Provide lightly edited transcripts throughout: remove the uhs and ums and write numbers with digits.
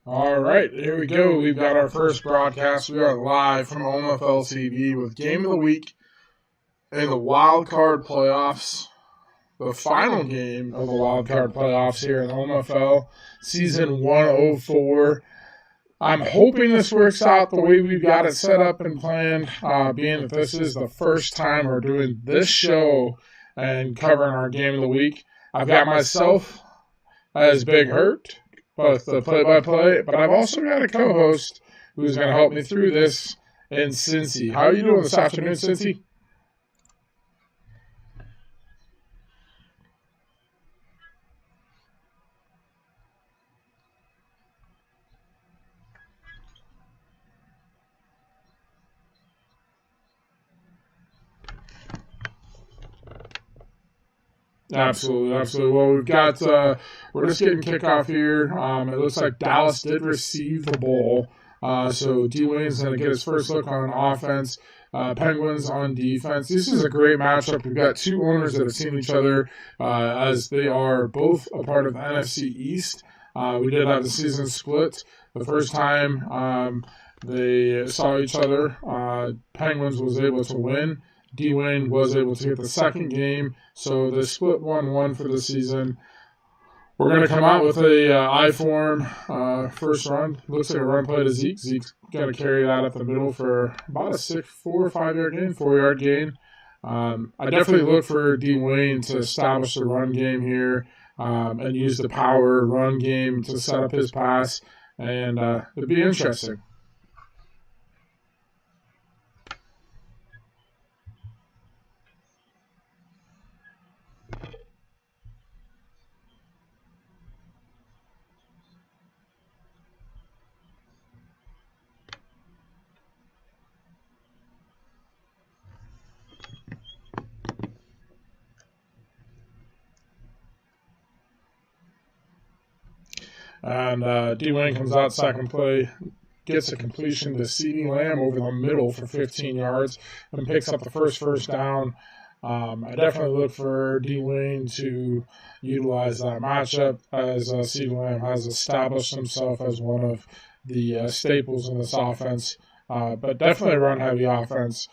All right, here we go. We've got our first broadcast. We are live from OMFL TV with Game of the Week in the Wildcard playoffs. The final game of the Wildcard playoffs here in OMFL, Season 104. I'm hoping this works out the way we've got it set up and planned, being that this is the first time we're doing this show and covering our Game of the Week. I've got myself as Big Hurt, both the play-by-play, but I've also got a co-host who's going to help me through this in Cincy. How are you doing this afternoon, Cincy? Absolutely. Well, we've got, we're just getting kickoff here. It looks like Dallas did receive the ball. So D-Wayne's going to get his first look on offense. Penguins on defense. This is a great matchup. We've got two owners that have seen each other as they are both a part of the NFC East. We did have the season split. The first time they saw each other, Penguins was able to win. D-Wayne was able to get the second game, so they split 1-1 for the season. We're going to come out with a I-form first run. Looks like a run play to Zeke. Zeke's going to carry that up the middle for about a 4 or 5 yard gain, 4-yard gain. I definitely look for D-Wayne to establish the run game here and use the power run game to set up his pass, and it'd be interesting. And D-Wayne comes out second play, gets a completion to CeeDee Lamb over the middle for 15 yards, and picks up the first down. I definitely look for D-Wayne to utilize that matchup as CeeDee Lamb has established himself as one of the staples in this offense, but definitely a run-heavy offense.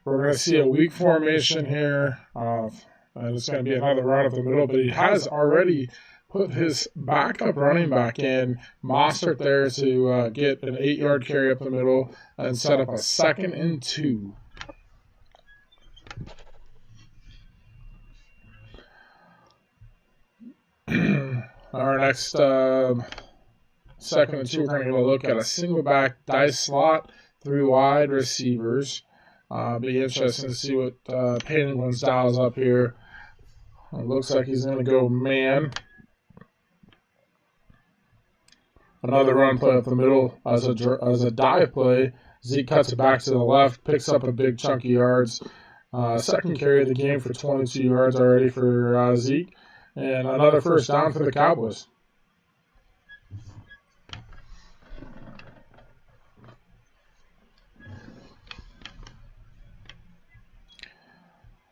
We're going to see a weak formation here, and it's going to be another run up the middle, but he has already put his backup running back in, Mostert there to get an 8-yard carry up the middle and set up a 2nd and 2. Our next 2nd and 2, we're going to get a look at a single back dice slot, 3 wide receivers. Be interesting to see what Penguins dials up here. It looks like he's going to go man. Another run play up the middle as a dive play. Zeke cuts it back to the left, picks up a big chunk of yards. Second carry of the game for 22 yards already for Zeke. And another first down for the Cowboys.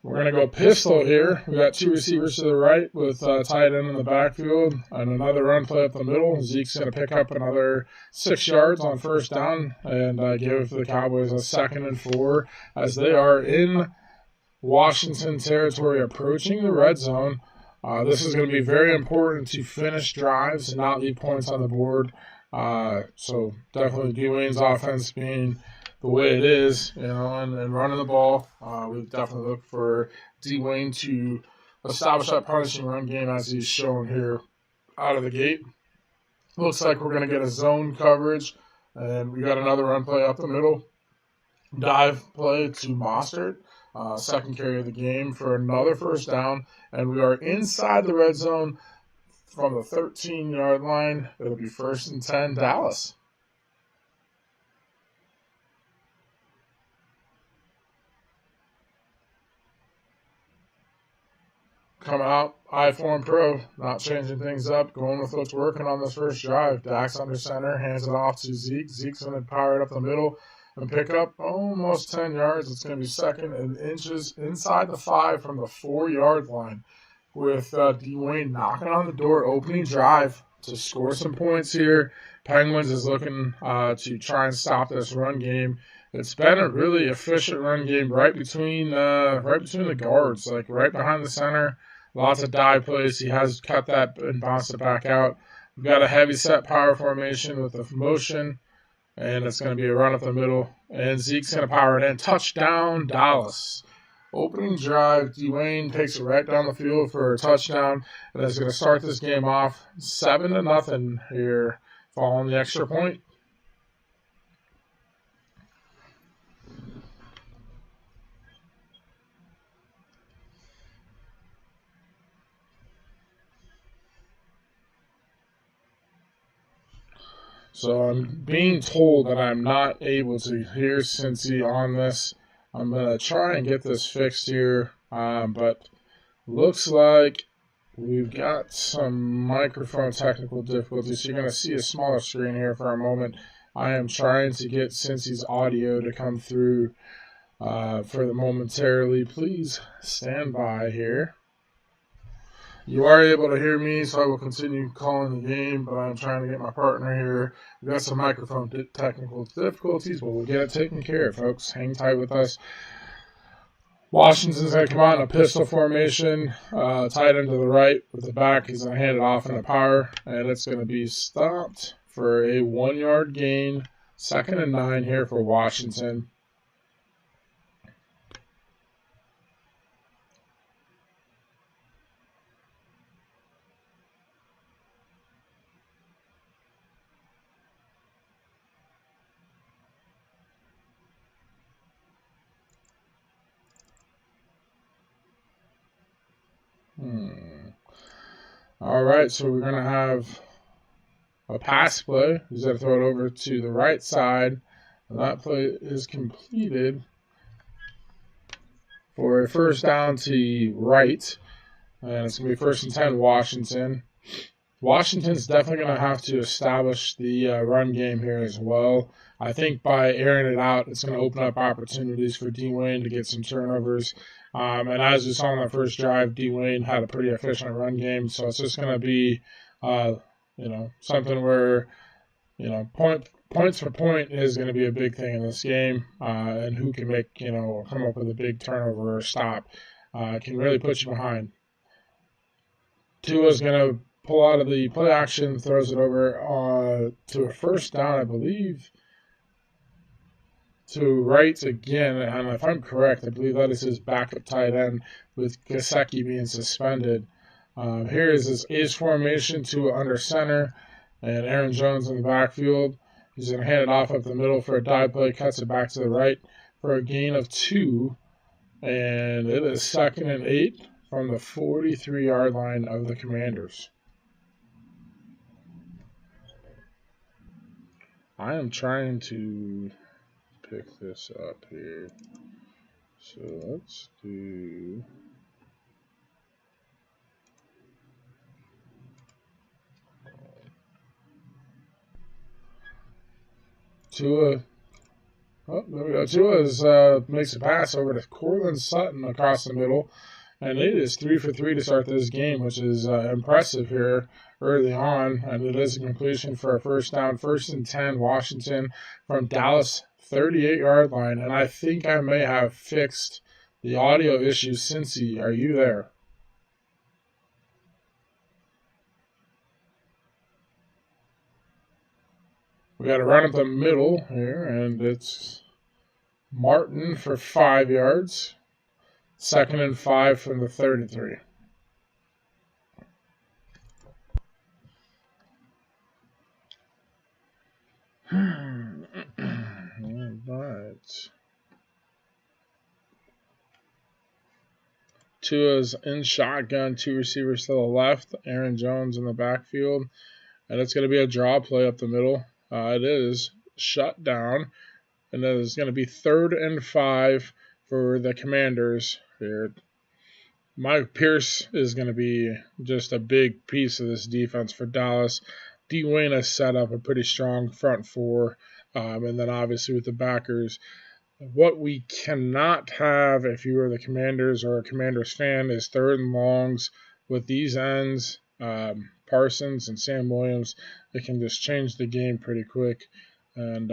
We're going to go pistol here. We got 2 receivers to the right with tight end in the backfield and another run play up the middle. Zeke's going to pick up another 6 yards on first down and give the Cowboys a 2nd and 4 as they are in Washington territory approaching the red zone. This is going to be very important to finish drives and not leave points on the board. So definitely D-Wayne's offense being the way it is, and running the ball. We definitely look for D-Wayne to establish that punishing run game as he's shown here out of the gate. Looks like we're going to get a zone coverage, and we got another run play up the middle. Dive play to Mostert, 2nd carry of the game for another first down, and we are inside the red zone from the 13-yard line. It'll be 1st and 10, Dallas. Coming out, I-form pro, not changing things up, going with what's working on this first drive. Dax under center, hands it off to Zeke. Zeke's going to power it up the middle and pick up almost 10 yards. It's going to be 2nd and inches inside the 5 from the 4-yard line with D-Wayne knocking on the door, opening drive to score some points here. Penguins is looking to try and stop this run game. It's been a really efficient run game right between the guards, like right behind the center. Lots of dive plays. He has cut that and bounced it back out. We've got a heavy set power formation with the motion, and it's going to be a run up the middle. And Zeke's going to power it in. Touchdown, Dallas. Opening drive, Dwayne takes it right down the field for a touchdown, and is going to start this game off 7-0 here, following the extra point. So I'm being told that I'm not able to hear Cincy on this. I'm going to try and get this fixed here, but looks like we've got some microphone technical difficulties. So you're going to see a smaller screen here for a moment. I am trying to get Cincy's audio to come through for the momentarily. Please stand by here. You are able to hear me, so I will continue calling the game, but I'm trying to get my partner here. We've got some microphone technical difficulties, but we'll get it taken care of, folks. Hang tight with us. Washington's going to come out in a pistol formation, tight end to the right with the back. He's going to hand it off in the power, and it's going to be stopped for a 1-yard gain. 2nd and 9 here for Washington. All right, so we're going to have a pass play. He's going to throw it over to the right side. And that play is completed for a first down to right. And it's going to be 1st and 10 Washington. Washington's definitely going to have to establish the run game here as well. I think by airing it out, it's going to open up opportunities for Dwayne to get some turnovers. And as we saw on the first drive, Dwayne had a pretty efficient run game. So it's just going to be, something where, points for point is going to be a big thing in this game. And who can make, come up with a big turnover or stop can really put you behind. Tua's going to pull out of the play action, throws it over to a first down, I believe, to right again. And if I'm correct, I believe that is his backup tight end with Gesicki being suspended. Here is his ace formation to under center, and Aaron Jones in the backfield. He's going to hand it off up the middle for a dive play, cuts it back to the right for a gain of 2, and it is 2nd and 8 from the 43-yard line of the Commanders. I am trying to pick this up here. So let's do... Tua. Oh, there we go. Tua makes a pass over to Cortland Sutton across the middle. And it is 3 for 3 to start this game, which is impressive here early on. And it is a completion for a first down. 1st and 10, Washington from Dallas 38-yard line. And I think I may have fixed the audio issue. Cincy, are you there? We got to run up the middle here, and it's Martin for 5 yards. 2nd and 5 from the 33. All right. Tua's in shotgun, 2 receivers to the left, Aaron Jones in the backfield, and it's going to be a draw play up the middle. It is shut down, and it is going to be 3rd and 5 for the Commanders here. Mike Pierce is going to be just a big piece of this defense for Dallas. Dwayne has set up a pretty strong front four, and then obviously with the backers. What we cannot have if you are the Commanders or a Commanders fan is 3rd and longs with these ends. Parsons and Sam Williams, it can just change the game pretty quick. And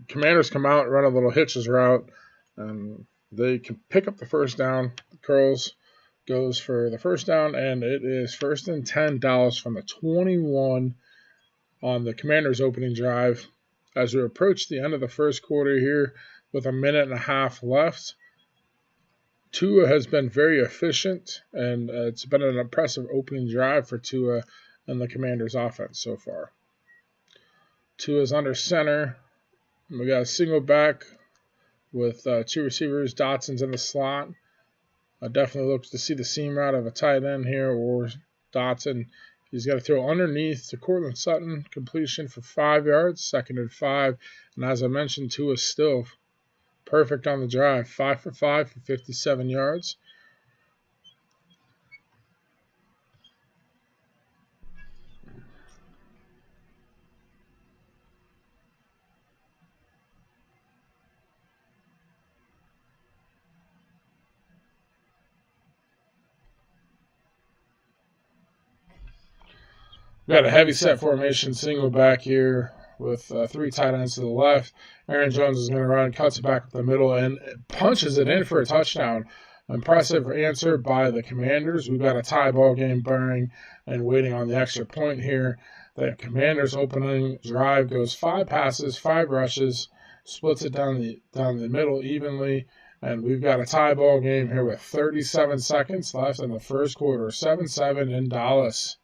Commanders come out and run a little hitches route, and they can pick up the first down. Curls goes for the first down, and it is 1st and 10 Dallas from the 21 on the Commanders' opening drive. As we approach the end of the first quarter here with a minute and a half left, Tua has been very efficient, and it's been an impressive opening drive for Tua and the Commanders' offense so far. Tua's under center. We got a single back with 2 receivers. Dotson's in the slot. I definitely look to see the seam route of a tight end here or Dotson. He's got to throw underneath to Courtland Sutton. Completion for 5 yards, 2nd and 5. And as I mentioned, Tua's still perfect on the drive. 5 for 5 for 57 yards. We got a heavy set formation, single back here with 3 tight ends to the left. Aaron Jones is going to run, cuts it back up the middle, and punches it in for a touchdown. Impressive answer by the Commanders. We've got a tie ball game burning and waiting on the extra point here. The Commanders' opening drive goes 5 passes, 5 rushes, splits it down the middle evenly, and we've got a tie ball game here with 37 seconds left in the first quarter. 7-7 in Dallas.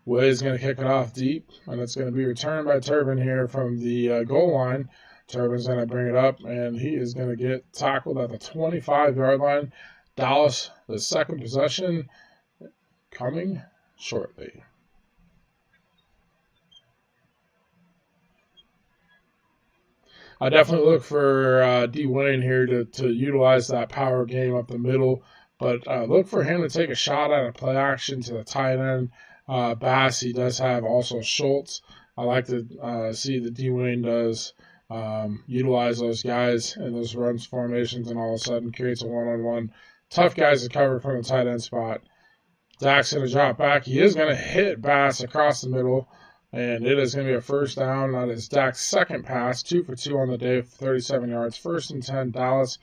Way's going to kick it off deep, and it's going to be returned by Turbin here from the goal line. Turbin's going to bring it up, and he is going to get tackled at the 25-yard line. Dallas, the second possession, coming shortly. I definitely look for D. Wayne here to utilize that power game up the middle, but look for him to take a shot at a play action to the tight end. Bass, he does have also Schultz. I like to see that D. Wayne does utilize those guys in those runs formations, and all of a sudden creates a one-on-one. Tough guys to cover from the tight end spot. Dak's going to drop back. He is going to hit Bass across the middle, and it is going to be a first down. That is Dak's second pass, 2 for 2 on the day for 37 yards. 1st and 10, Dallas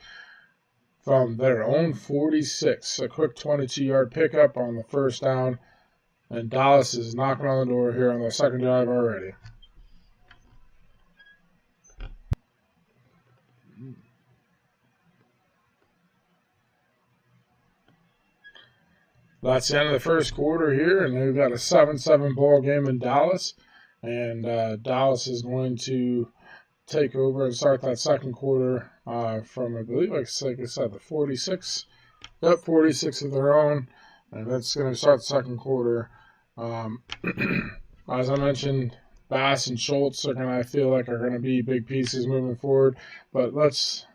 from their own 46. A quick 22-yard pickup on the first down. And Dallas is knocking on the door here on the second drive already. That's the end of the first quarter here, and we've got a 7-7 ball game in Dallas. And Dallas is going to take over and start that second quarter from, I believe, like I said, the 46. Yep, 46 of their own. And that's going to start the second quarter. As I mentioned, Bass and Schultz are I feel like are going to be big pieces moving forward. But let's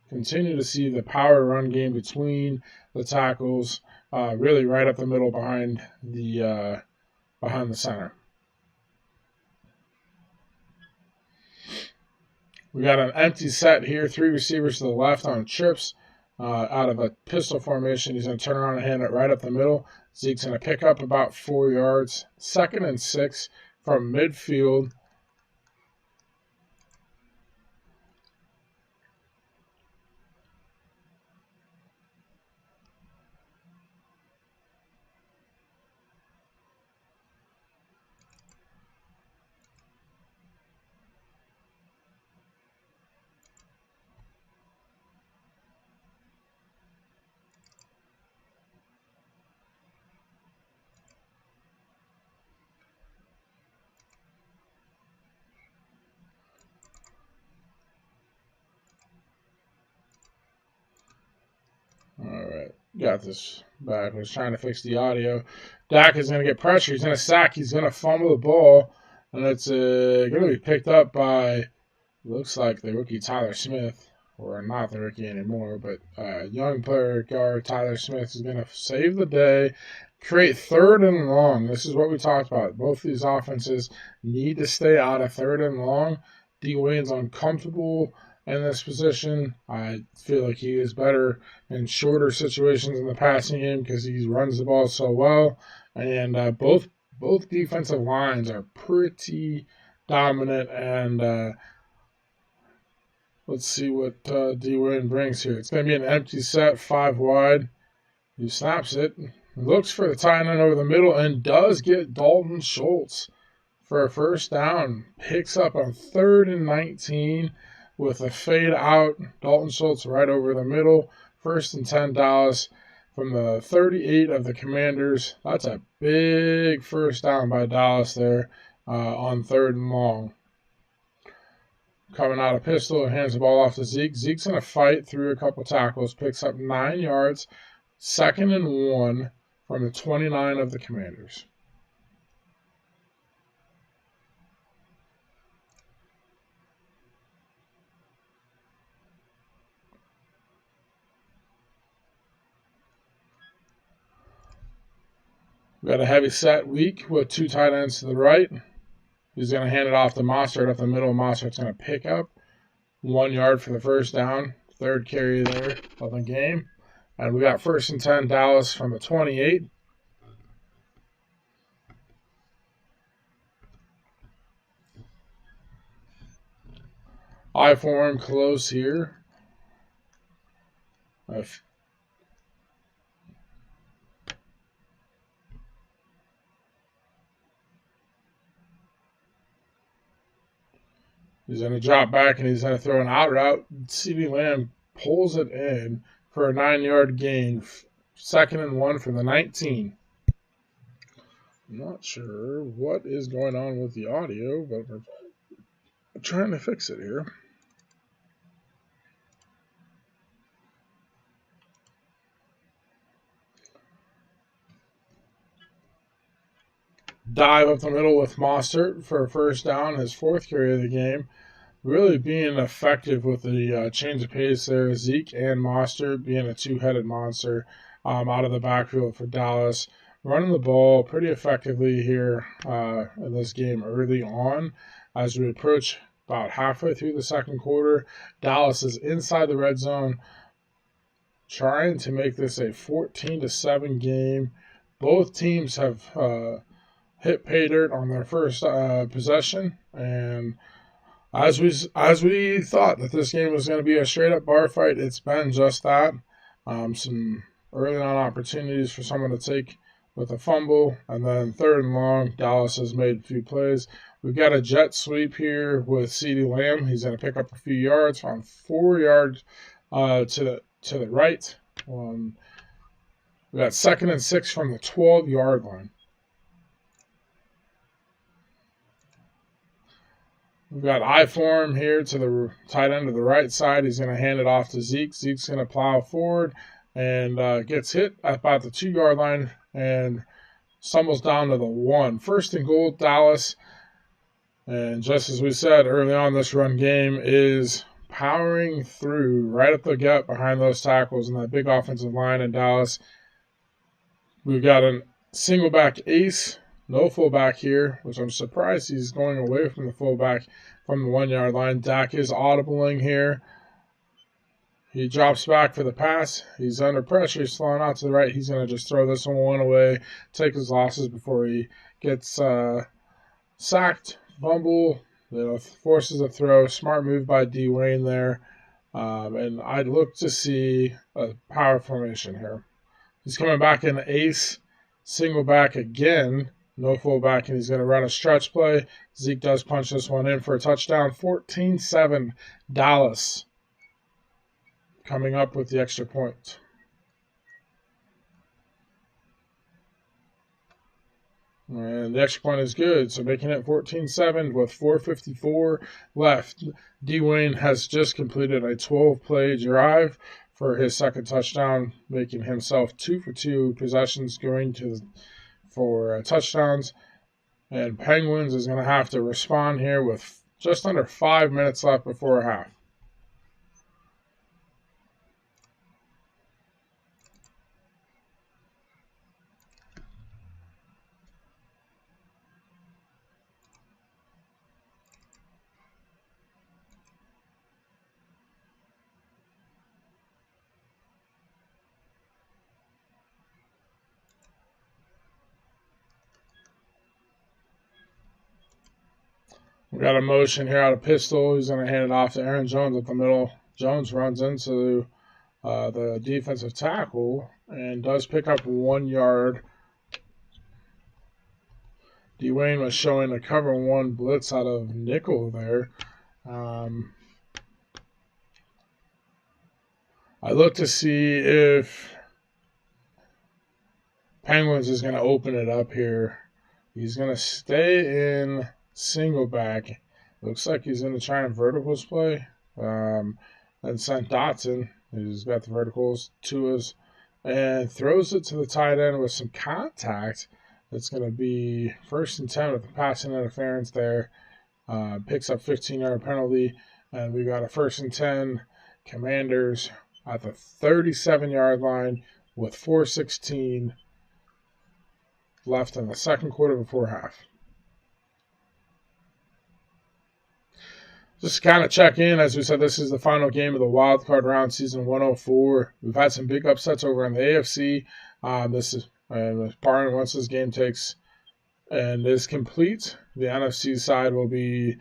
continue to see the power run game between the tackles, really right up the middle behind the center. We got an empty set here, 3 receivers to the left on trips. Out of a pistol formation, he's going to turn around and hand it right up the middle. Zeke's going to pick up about 4 yards. 2nd and 6 from midfield. Alright, got this back. I was trying to fix the audio. Dak is going to get pressure. He's going to sack. He's going to fumble the ball. And it's going to be picked up by, looks like the rookie Tyler Smith. Or not the rookie anymore, but young player guard Tyler Smith is going to save the day. Create 3rd and long. This is what we talked about. Both these offenses need to stay out of 3rd and long. D. Wayne's uncomfortable in this position. I feel like he is better in shorter situations in the passing game because he runs the ball so well. And both defensive lines are pretty dominant. And let's see what D-Wayne brings here. It's going to be an empty set, 5 wide. He snaps it, looks for the tight end over the middle, and does get Dalton Schultz for a first down. Picks up on 3rd and 19 with a fade out. Dalton Schultz right over the middle. 1st and 10 Dallas from the 38 of the Commanders. That's a big first down by Dallas there on 3rd and long. Coming out of pistol, hands the ball off to Zeke. Zeke's in a fight through a couple tackles, picks up 9 yards. 2nd and 1 from the 29 of the Commanders. We got a heavy set week with 2 tight ends to the right. He's going to hand it off to Mostert up the middle. Mostert's going to pick up 1 yard for the first down. 3rd carry there of the game. And we got 1st and 10 Dallas from the 28. I form close here. He's going to drop back and he's going to throw an out route. CeeDee Lamb pulls it in for a 9-yard gain. 2nd and 1 from the 19. I'm not sure what is going on with the audio, but we're trying to fix it here. Dive up the middle with Mostert for a first down, his 4th carry of the game. Really being effective with the change of pace there. Zeke and Mostert being a 2-headed monster out of the backfield for Dallas. Running the ball pretty effectively here in this game early on. As we approach about halfway through the 2nd quarter, Dallas is inside the red zone, trying to make this a 14-7 game. Both teams have hit pay dirt on their first possession, and as we thought that this game was going to be a straight up bar fight, it's been just that. Some early on opportunities for someone to take with a fumble, and then 3rd and long, Dallas has made a few plays. We've got a jet sweep here with CeeDee Lamb. He's going to pick up a few yards on 4 yards to the right. We got 2nd and 6 from the 12-yard line. We've got I-form here to the tight end of the right side. He's going to hand it off to Zeke. Zeke's going to plow forward and gets hit at about the 2-yard line and stumbles down to the 1. 1st and goal, Dallas. And just as we said early on, this run game is powering through right at the gut behind those tackles and that big offensive line in Dallas. We've got a single back ace. No fullback here, which I'm surprised he's going away from the fullback from the 1-yard line. Dak is audibling here. He drops back for the pass. He's under pressure. He's flowing out to the right. He's going to just throw this one away, take his losses before he gets sacked, fumble, forces a throw. Smart move by D-Wayne there. And I'd look to see a power formation here. He's coming back in ace, single back again. No fullback, and he's going to run a stretch play. Zeke does punch this one in for a touchdown. 14-7 Dallas coming up with the extra point. And the extra point is good, so making it 14-7 with 4:54 left. D-Wayne has just completed a 12-play drive for his 2nd touchdown, making himself 2 for 2 possessions going for touchdowns. And Penguins is going to have to respond here with just under 5 minutes left before half. We got a motion here out of pistol. He's going to hand it off to Aaron Jones at the middle. Jones runs into the defensive tackle and does pick up 1 yard. Dwayne was showing a cover 1 blitz out of nickel there. I look to see if Penguins is going to open it up here. He's going to stay in single back. Looks like he's going to try and verticals play. And sent Dotson, who's got the verticals, to us, and throws it to the tight end with some contact. It's going to be 1st and 10 with the passing interference there. Picks up 15-yard penalty, and we got a 1st and 10 Commanders at the 37-yard line with 4:16 left in the second quarter before half. Just kind of check in. As we said, this is the final game of the Wildcard round, season 104. We've had some big upsets over in the AFC. This is barring once this game takes and is complete, the NFC side will be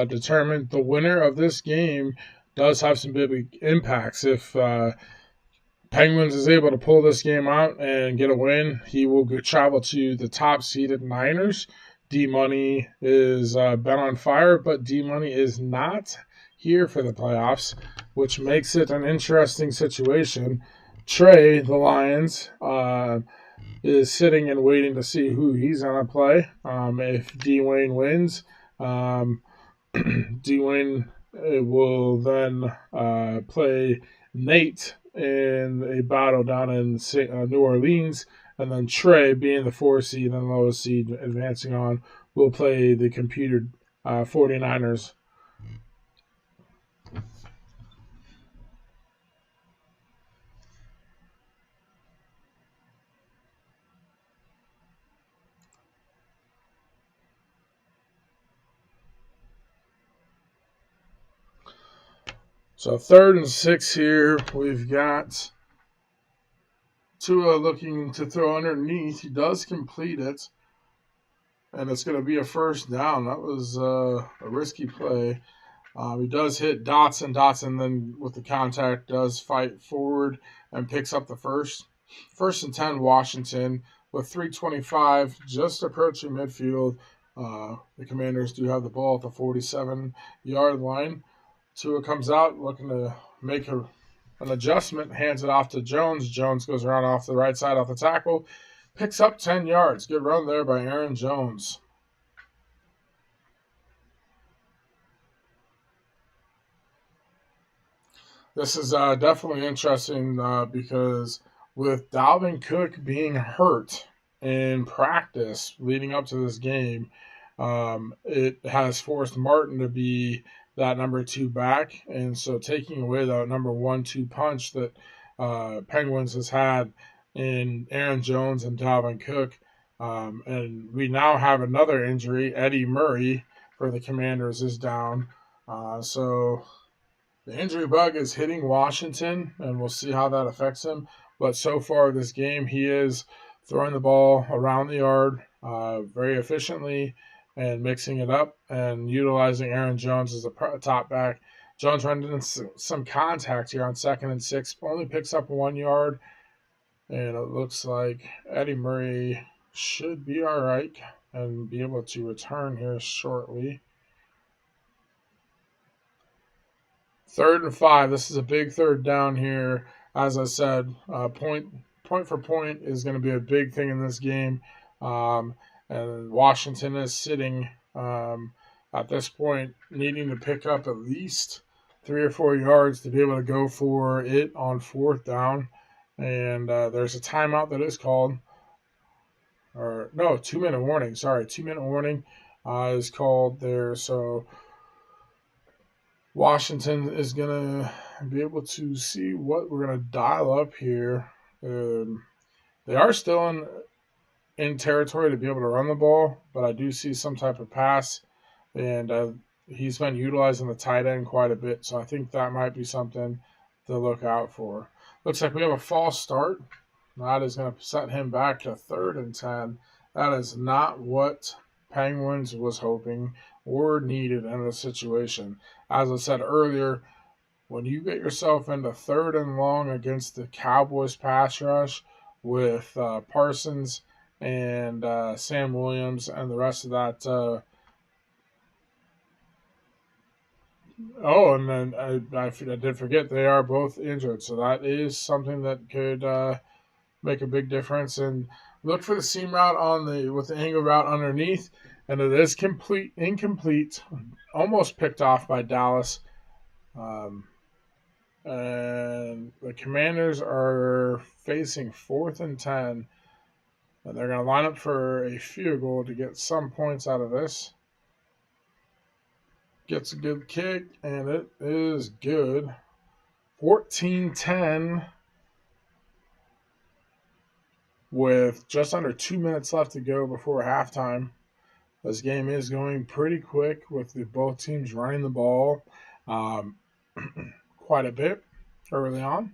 determined. The winner of this game does have some big impacts. If Penguins is able to pull this game out and get a win, he will travel to the top-seeded Niners. D-Money is bent on fire, but D-Money is not here for the playoffs, which makes it an interesting situation. Trey, the Lions, is sitting and waiting to see who he's going to play. If Dwayne wins, Dwayne will then play Nate in a battle down in New Orleans, and then Trey, being the 4 seed and lowest seed advancing on, will play the computed 49ers. So 3rd and 6 here. We've got Tua looking to throw underneath. He does complete it, and it's going to be a 1st down. That was a risky play. He does hit Dotson. Dotson then, with the contact, does fight forward and picks up the first. 1st and 10, Washington, with 3:25, just approaching midfield. The Commanders do have the ball at the 47-yard line. Tua comes out looking to make an adjustment, hands it off to Jones. Jones goes around off the right side off the tackle, picks up 10 yards. Good run there by Aaron Jones. This is definitely interesting because with Dalvin Cook being hurt in practice leading up to this game, it has forced Martin to be that number 2 back, and so taking away that number 1-2 punch that Penguins has had in Aaron Jones and Dalvin Cook, and we now have another injury. Eddie Murray for the Commanders is down, so the injury bug is hitting Washington, and we'll see how that affects him. But so far this game, he is throwing the ball around the yard very efficiently and mixing it up and utilizing Aaron Jones as a top back. Jones running into some contact here on 2nd and 6, only picks up 1 yard, and it looks like Eddie Murray should be all right and be able to return here shortly. 3rd and 5. This is a big 3rd down here. As I said, point for point is going to be a big thing in this game. And Washington is sitting at this point needing to pick up at least 3 or 4 yards to be able to go for it on 4th down. And there's a timeout that is called. 2-minute warning. 2-minute warning is called there. So Washington is going to be able to see what we're going to dial up here. They are still in territory to be able to run the ball, but I do see some type of pass, and he's been utilizing the tight end quite a bit, so I think that might be something to look out for. Looks like we have a false start. That is going to set him back to 3rd and 10. That is not what Penguins was hoping or needed in the situation. As I said earlier, when you get yourself into 3rd and long against the Cowboys pass rush with Parsons and Sam Williams and the rest of that. And then I did forget they are both injured, so that is something that could make a big difference. And look for the seam route with the angle route underneath, and it is incomplete, almost picked off by Dallas. And the Commanders are facing 4th and 10, and they're going to line up for a field goal to get some points out of this. Gets a good kick, and it is good. 14-10 with just under 2 minutes left to go before halftime. This game is going pretty quick with both teams running the ball quite a bit early on.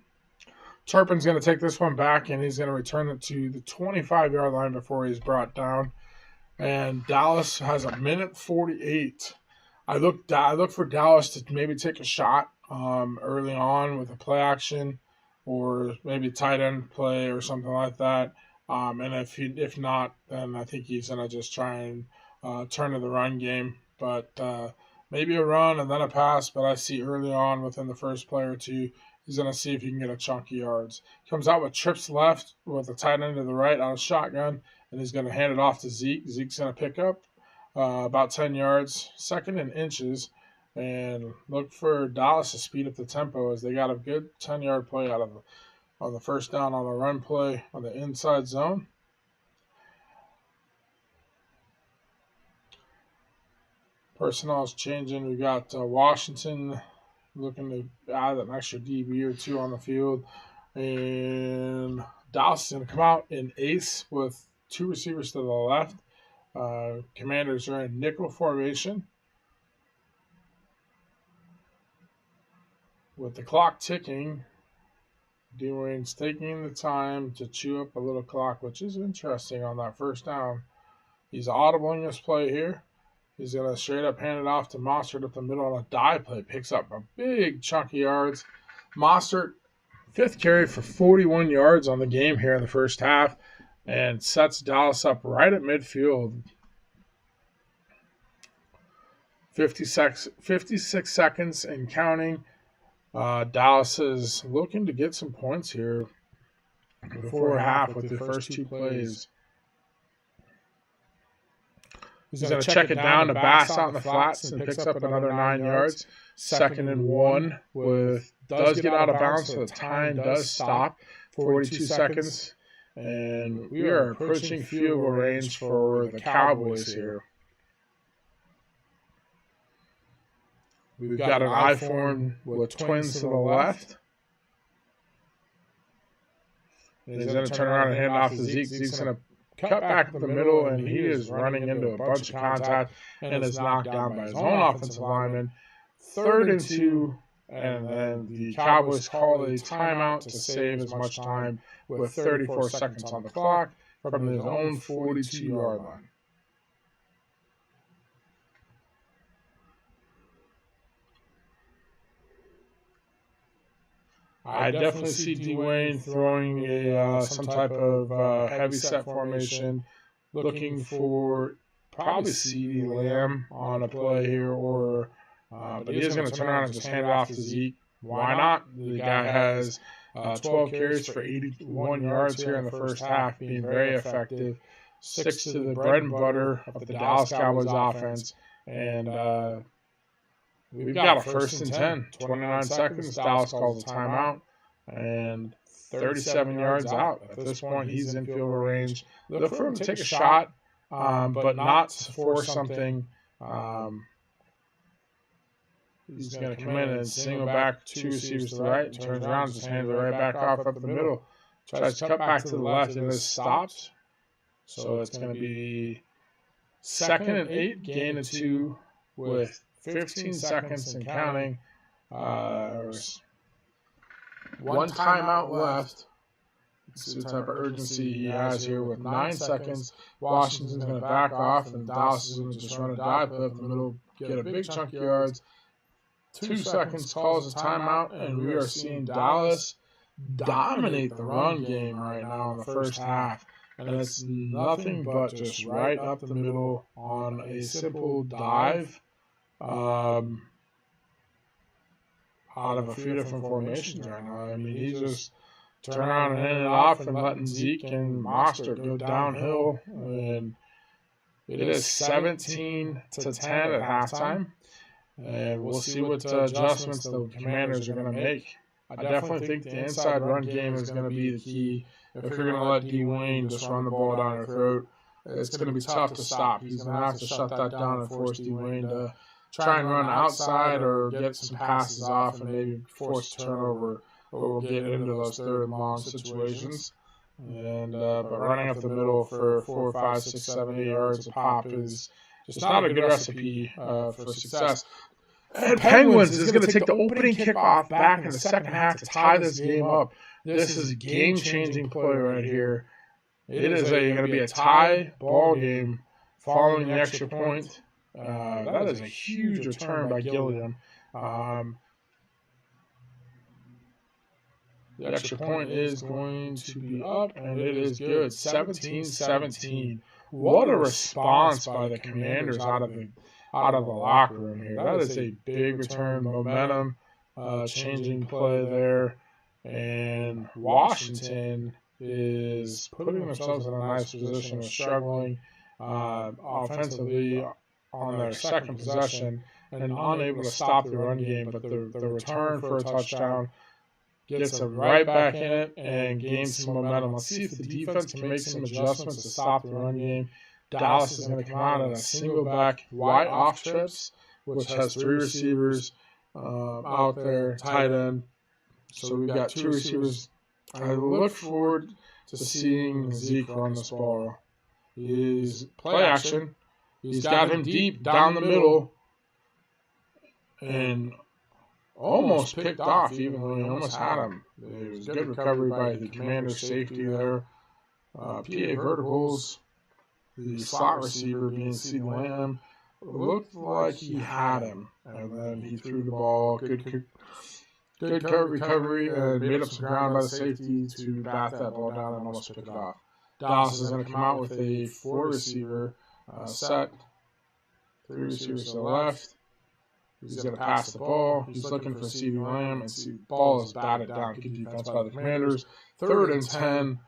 Turpin's going to take this one back, and he's going to return it to the 25-yard line before he's brought down. And Dallas has a minute 48. I look for Dallas to maybe take a shot early on with a play action or maybe tight end play or something like that. And if not, then I think he's going to just try and turn to the run game. But maybe a run and then a pass. But I see early on within the first play or two, he's going to see if he can get a chunky yards. Comes out with trips left with a tight end to the right on a shotgun, and he's going to hand it off to Zeke. Zeke's going to pick up about 10 yards, 2nd and inches, and look for Dallas to speed up the tempo as they got a good 10-yard play out of it on the first down on a run play on the inside zone. Personnel is changing. We got Washington looking to add an extra DB or two on the field, and Dallas is going to come out in ace with 2 receivers to the left. Commanders are in nickel formation with the clock ticking. Dwayne's taking the time to chew up a little clock, which is interesting on that first down. He's audibling this play here. He's going to straight up hand it off to Mostert up the middle on a dive play. Picks up a big chunk of yards. Mostert, 5th carry for 41 yards on the game here in the first half, and sets Dallas up right at midfield. 56 seconds and counting. Dallas is looking to get some points here before half with the first 2 plays. He's going to check it down to Bass out in the flats and picks up another 9 yards. 2nd and 1 does get out of bounds, so the time does stop. 42 seconds. And we are approaching field goal range for the Cowboys here. We've got an I form with twins to the left. And he's going to turn around and hand off to Zeke. Zeke's going to cut back to the middle, and he is running into a bunch of contact and is knocked down by his own offensive lineman. 3rd and 2, and then the Cowboys call a timeout to save as much time with 34 seconds on the clock from his own 42-yard line. I definitely see Dwayne throwing some type of heavy set formation, looking for probably CeeDee Lamb on a play here, but he is going to turn around and just hand it off to Zeke. Why not? The guy has 12 carries for 81 yards here in the first half, being very effective. 6 to the bread and butter of the Dallas Cowboys offense, and we've got a 1st and 10, 29 seconds. Dallas calls a timeout, and 37 yards out. At this point, he's in field goal range. Look for him to take a shot, but not for something. He's going to come in and single back 2 receivers to the right, and turns around and just hands it right back off up the middle. Tries to cut back to the left, and this stops. So it's going to be 2nd and 8, gain of 2 with 15 seconds and counting. One timeout left. Let's see the type of urgency he has here with 9 seconds. Washington's going to back off, and Dallas is going to just run a dive play up the middle, get a big chunk of yards. 2 seconds, calls a timeout, and we are seeing Dallas dominate the run game right now in the first half. And it's nothing but just right up the middle on a simple dive out of a few different formations right now. I mean, he's just turning around and handing it off and letting Zeke and Mostert go downhill. And it is 17-10 at halftime. And we'll see what adjustments the Commanders are going to make. I definitely think the inside run game is going to be the key. If you're going to let Dwayne just run the ball down your throat, it's going to be tough to stop. He's going to have to shut that down and force Dwayne to try and run outside or get some passes off and maybe force a turnover, or we'll get into those third and long situations. And but running up the middle for 4, 5, 6, 7, 8 yards a pop is just not a good recipe for success. And Penguins is going to take the opening kickoff back in the second half to tie this game up. This is a game-changing play right here. It is going to be a tie ball game following the extra point. That is a huge return by Gilliam. The extra point is going to be up, and it is good. 17-17. What a response by the Commanders out of the locker room here. That is a big return, momentum, changing play there. And Washington is putting themselves in a nice position of struggling offensively on their second possession and unable to stop the run game. But the return for a touchdown gets them right back in it and gains some momentum. Let's see if the defense can make some adjustments to stop the run game. Dallas is going to come out in a single back wide off trips, which has 3 receivers out there, tight end. So we've got 2 receivers. I look forward to seeing Zeke run this ball. He's play action. He's got him deep down the middle and almost picked off, even though he almost had him. It was a good recovery by the Commander's safety there. PA verticals. The slot receiver being CeeDee Lamb looked like he had him, and then he threw the ball. Good recovery and made up some ground by the safety to bat that ball down and almost pick it off. Dallas is going to come out with a 4-receiver set. 3 receivers to the left. He's going to pass the ball. He's looking for CeeDee Lamb, and the ball is batted down. Good defense by the Commanders. 3rd and 10.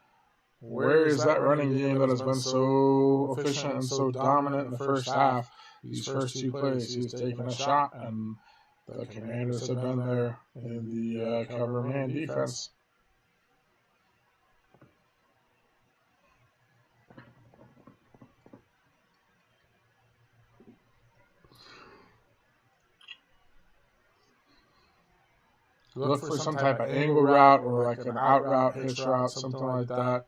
Where is that running game that has been so efficient and so dominant in the first half? These first 2 plays, he's taken a shot, and the Commanders have been there in the cover man defense. Look for some type of angle route or like an out route, hitch route, something like that.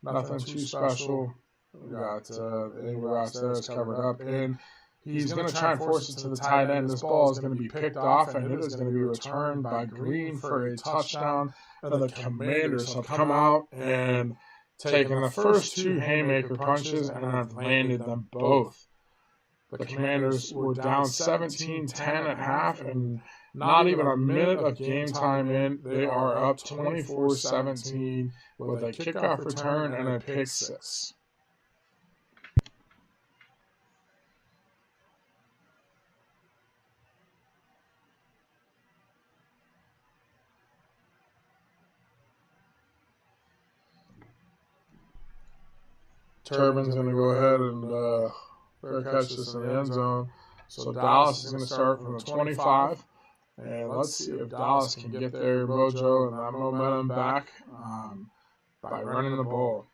Nothing too special. We got the angle routes there. It's covered up. And he's going to try and force it to the tight end. This ball is going to be picked off, and it is going to be returned by Green for a touchdown. And the Commanders have come out and taken the first 2 haymaker punches and have landed them both. The Commanders were down 17-10 at half, and not even a minute of game time in, they are up 24-17 with a kickoff return and a pick 6. Turbin's going to go ahead and fair catch this in the end zone. So Dallas is going to start from the 25. And let's see if Dallas can get their mojo and that momentum back by running the ball.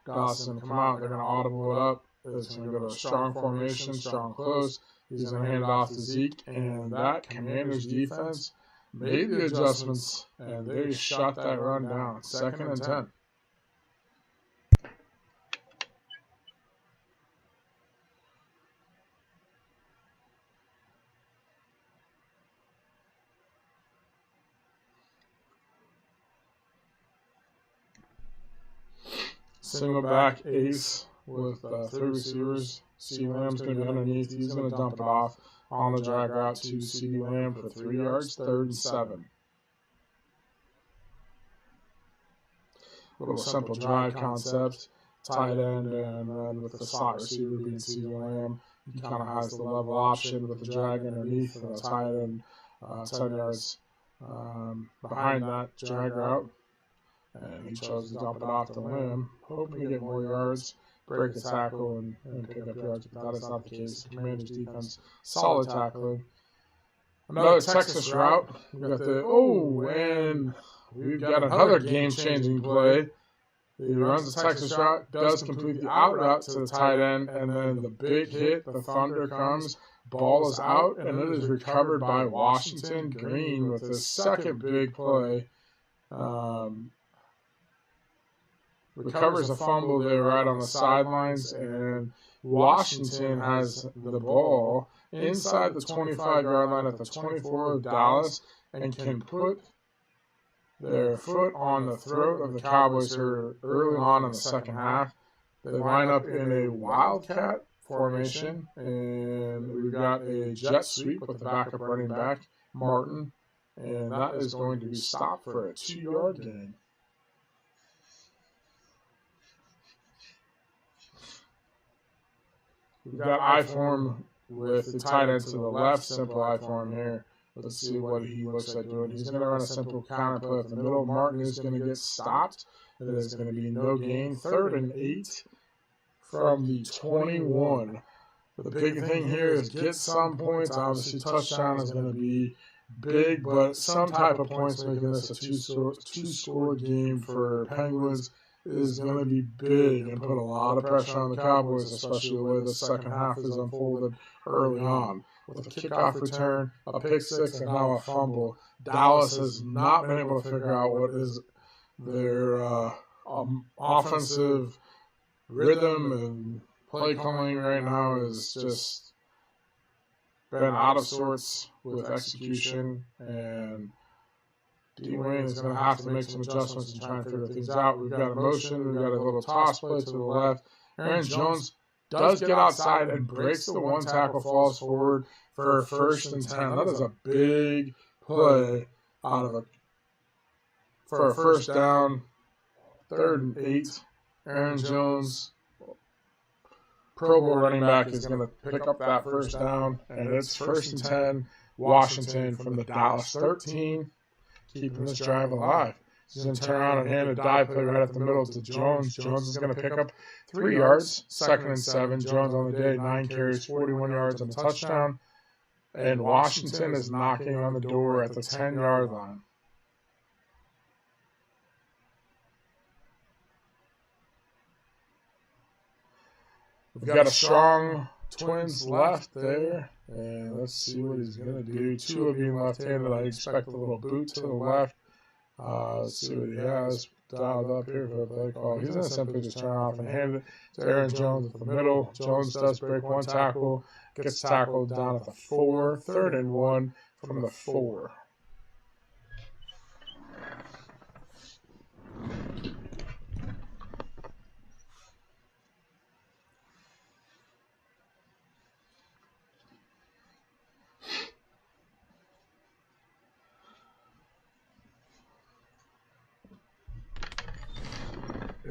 Dallas is going to come out. They're going to audible it up. It's going to go to a strong formation, strong close. He's going to hand it off to Zeke. And that Commanders defense made the adjustments, and they shut that run down. 2nd and 10. Single back ace with 3 receivers. CeeDee Lamb's going to be underneath. He's going to dump it off on the drag route to CeeDee Lamb for 3 yards, 3rd and 7. Little simple drag concept, tight end, and then with the slot receiver being CeeDee Lamb, he kind of has the level option with the drag underneath and the tight end 10 yards behind that drag route. And he chose to dump it off to Lamb, hoping to get more yards, break the tackle, and pick up yards. But that is not the case. The Commanders' defense, solid tackling. Another Texas route. We've got and we've got another game-changing play. He runs the Texas route, does complete the out route to the tight end, and then the big hit, the thunder comes, ball is out, and it is recovered by Washington Green with his second big play. Recovers a fumble there right on the sidelines, and Washington has the ball inside the 25-yard line at the 24 of Dallas and can put their foot on the throat of the Cowboys here early on in the second half. They line up in a Wildcat formation, and we've got a jet sweep with the backup running back, Martin, and that is going to be stopped for a 2-yard gain. We've got I-form with the tight end to the left, simple I-form here. Let's see what he looks like doing. He's going to run a simple counter play up the middle. Martin is going to get stopped. It is going to be no gain. 3rd and 8 from the 21. But the big thing here is get some points. Obviously, touchdown is going to be big, but some type of points making this a two-score game for Penguins is going to be big and put a lot of pressure on the Cowboys, especially the way the second half is unfolded early on. With a kickoff return, a pick-6, and now a fumble, Dallas has not been able to figure out what is their offensive rhythm, and play calling right now is just been out of sorts with execution, and D-Wayne is going to have to make some adjustments and try and figure things out. We've got a motion. We've got a little toss play to the left. Aaron Jones does get outside and breaks the one tackle, falls forward for a 1st and 10. That is a big play for a 1st down. 3rd and 8. Aaron Jones, Pro Bowl running back, is going to pick up that 1st down, and it's 1st and 10. Washington from the Dallas 13. Keeping this drive alive. He's going to turn around and hand a dive play right up the middle to Jones. Jones is going to pick up 3 yards, 2nd and 7. Jones on the day, 9 carries, 41 yards and a touchdown. And Washington is knocking on the door at the 10-yard line. We've got a strong Twins left there. And let's see what he's going to do. Tua being left-handed, I expect a little boot to the left. Let's see what he has dialed up here for a play call. He's going to simply just turn off and hand it to Aaron Jones at the middle. Jones does break one tackle, gets tackled down at the 4. 3rd and 1 from the 4.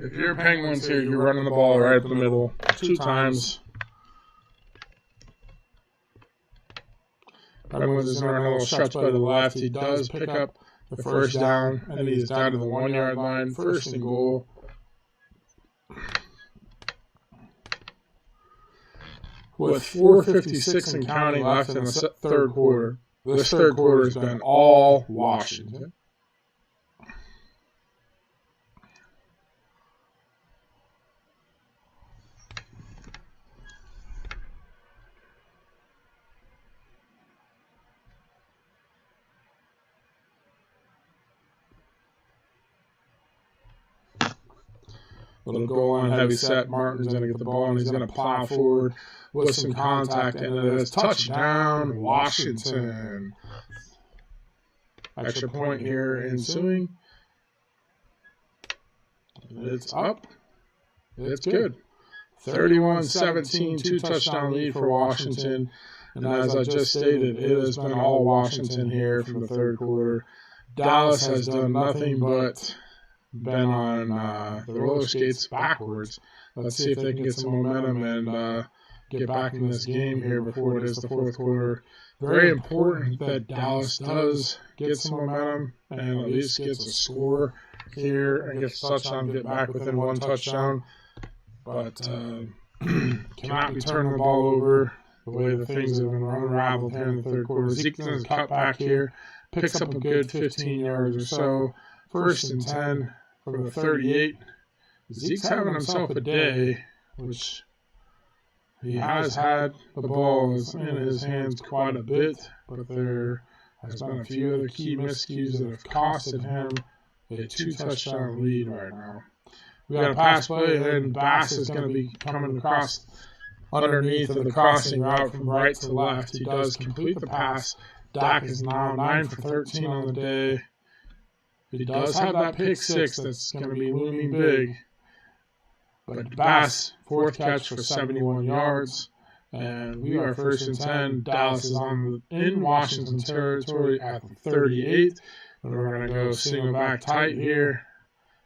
If you're Penguins here, you're running the ball right up the middle 2 times. Penguins is going to run a little stretch play to the left. He does pick up the 1st down, and he is down to the 1-yard line. 1st and goal. With 4:56 and counting left in the 3rd quarter, this 3rd quarter has been all Washington. Little goal line heavy set. Martin's going to get the ball, and he's going to plow forward with some contact, and it is touchdown, Washington. Extra point here ensuing. It's up. It's good. 31-17, 2-touchdown lead for Washington. And as I just stated, it has been all Washington here from the third quarter. Dallas has done nothing but been on the roller skates backwards. Let's see if they can get some momentum and get back in this game here before it is the fourth quarter. Very important that Dallas does get some momentum and at least gets a score here and gets a touchdown, get back within one touchdown. But cannot be turning the ball over the way the things have been unraveled here in the third quarter. Zeke does a cut back here, picks up a good 15 yards or so. 1st and 10 from the 38. Zeke's having himself a day, which he has had the ball in his hands quite a bit, but there has been a few other key miscues that have costed him a 2-touchdown lead right now. We got a pass play, and Bass is going to be coming across underneath of the crossing route from right to left. He does complete the pass. Dak is now 9 for 13 on the day. He does have that pick 6 that's going to be looming big. But Bass, 4th catch for 71 yards. And we are 1st and 10. Dallas is in Washington territory at the 38. And we're going to go single back tight here.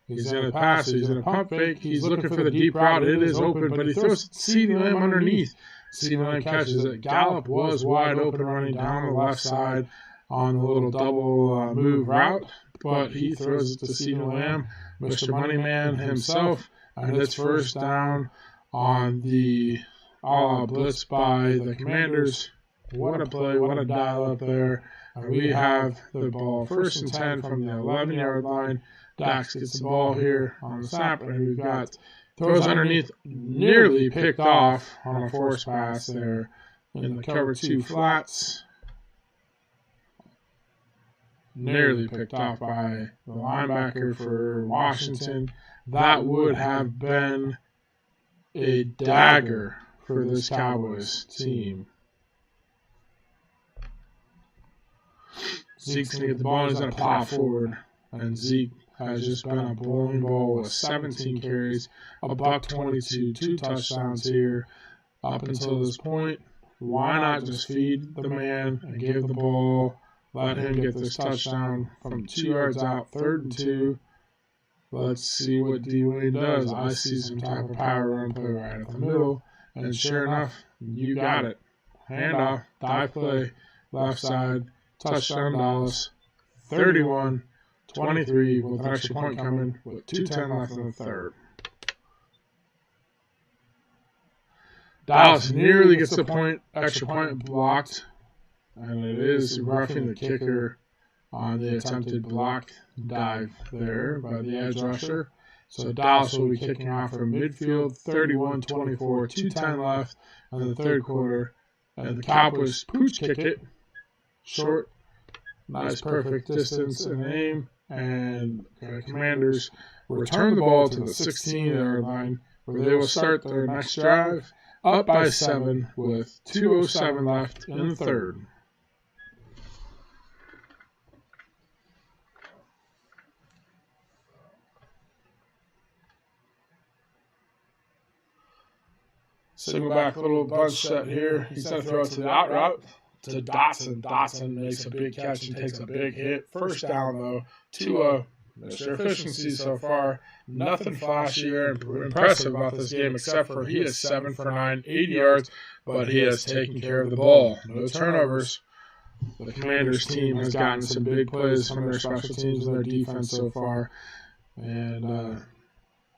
He's in a pass. He's in a pump fake. He's looking for the deep route. It is open, but he throws CeeDee Lamb underneath. CeeDee Lamb catches it. Gallup was wide open running down the left side on the little double move route, but he throws it to CeeDee Lamb, Mr. Moneyman himself, and it's 1st down on the all-out blitz by the Commanders. What a play, what a dial up there. And we have the ball 1st and 10 from the 11-yard line. Dax gets the ball here on the snap, and we've got throws underneath, nearly picked off on a forced pass there in the cover 2 flats. Nearly picked off by the linebacker for Washington. That would have been a dagger for this Cowboys team. Zeke's going to get the ball, he's going to plow forward, and Zeke has just been a bowling ball with 17 carries, $122, 2 touchdowns here up until this point. Why not just feed the man and give the ball, let him get this touchdown from 2 yards out, 3rd and 2. Let's see what D-Wade does. I see some type of power run play right at the middle, and sure enough, you got it. Handoff, dive play, left side, touchdown Dallas, 31-23 with an extra point coming with 2:10 left in the third. Dallas nearly gets the extra point blocked, and it is roughing the kicker on the attempted block dive there by the edge rusher. So Dallas will be kicking off from midfield, 31-24, 2:10 left in the third quarter, and the Cowboys pooch kick it short. Nice, perfect distance and aim, and the Commanders will return the ball to the 16-yard line, where they will start their next drive up by 7 with 2:07 left in the third. Single back little bunch set here. He's going to throw it to the out route to Dotson. Dotson makes a big catch and takes a big hit. 1st down, though. Tua, Mr. Efficiency so far. Nothing flashy or impressive about this game except for he is 7 for 9, 80 yards, but he has taken care of the ball. No turnovers. The Commanders team has gotten some big plays from their special teams and their defense so far. And